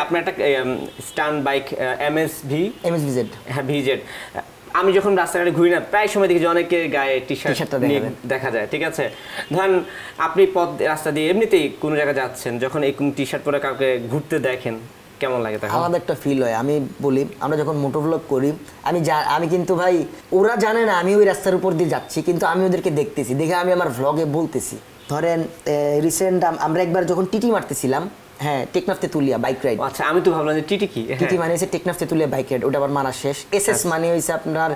আপনার একটা স্টান বাইক এমএসভিজেড, হ্যাঁ ভিজেড, আমি যখন রাস্তাঘাটে ঘুরি না প্রায় সময় দেখি যে অনেকের গায়ে টি-শার্টটা দেখা যায়, ঠিক আছে। ধরেন আপনি রাস্তা দিয়ে এমনিতেই কোনো জায়গায় যাচ্ছেন, যখন এই টি-শার্ট পরে কাউকে ঘুরতে দেখেন কেমন লাগে? তখন আলাদা একটা ফিল হয়। আমি বলি আমরা যখন মোটো ব্লগ করি, আমি কিন্তু ভাই ওরা জানে না আমি ওই রাস্তার উপর দিয়ে যাচ্ছি, কিন্তু আমি ওদেরকে দেখতেছি, দেখে আমি আমার ভ্লগে বলতেছি। ধরেন রিসেন্ট আমরা একবার যখন টিটি মারতেছিলাম, হ্যাঁ টেকনাফ তেতুলিয়া বাইক রাইড। আচ্ছা, আমি তো ভাবলাম যে টিটি কি, টিটি মানে হচ্ছে টেকনাফ তেতুলিয়া বাইক রাইড, ওটা আবার মারা শেষ। এসএস মানে হইছে আপনার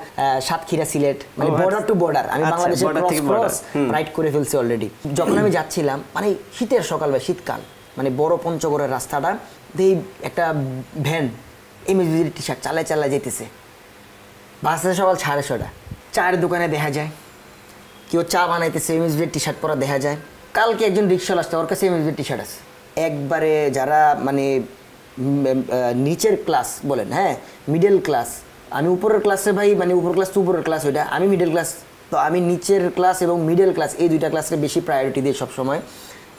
সাতক্ষীরা সিলেট, মানে বর্ডার টু বর্ডার, আমি বাংলাদেশের ক্রস রাইড করে ফেলছি অলরেডি। যখন আমি যাচ্ছিলাম মানে শীতের সকাল বা শীতকাল, মানে বড় পঞ্চগড়ের রাস্তাটা, এই একটা ভ্যান এমএসভিজেড টি-শার্ট চালায় যেতেছে, বাসে সকাল 6:30, চায়ের দোকানে দেখা যায় কেউ চা বানাইতেছে, এমএসভিজেড টি-শার্ট পরা দেখা যায়। কালকে একজন রিক্সাওয়ালা আসছে, ওর কাছে এমএসভিজেড টি-শার্ট আছে। একবারে যারা মানে নিচের ক্লাস বলেন, হ্যাঁ মিডল ক্লাস, আমি উপরের ক্লাসে ভাই, মানে উপর ক্লাস তো উপরের ক্লাস, ওইটা আমি মিডল ক্লাস, তো আমি নিচের ক্লাস এবং মিডল ক্লাস এই দুইটা ক্লাসকে বেশি প্রায়োরিটি দিই সবসময়।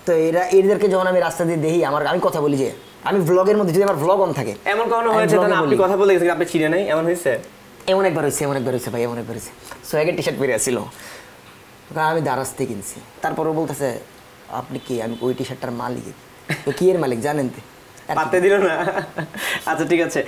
তো এদেরকে যখন আমি রাস্তা দিয়ে দেখি, আমি কথা বলি যে আমি ভ্লগের মধ্যে, যদি আমার ভ্লগ অন থাকে, এমন কখনো হয়েছে আপনি কথা বলে গেছেন আপনি চিনে নাই, এমন হয়েছে? এমন একবার হয়েছে ভাই, এমন একবার হয়েছে। সোয়াগের টি-শার্ট পরে আসছিল, আমি দারাজতে কিনছি, তারপরও বলতেছে আপনি কি? আমি ওই টি-শার্টটার মালিক। তো কি এর মালিক জানেন? পাতে দিল না। আচ্ছা ঠিক আছে,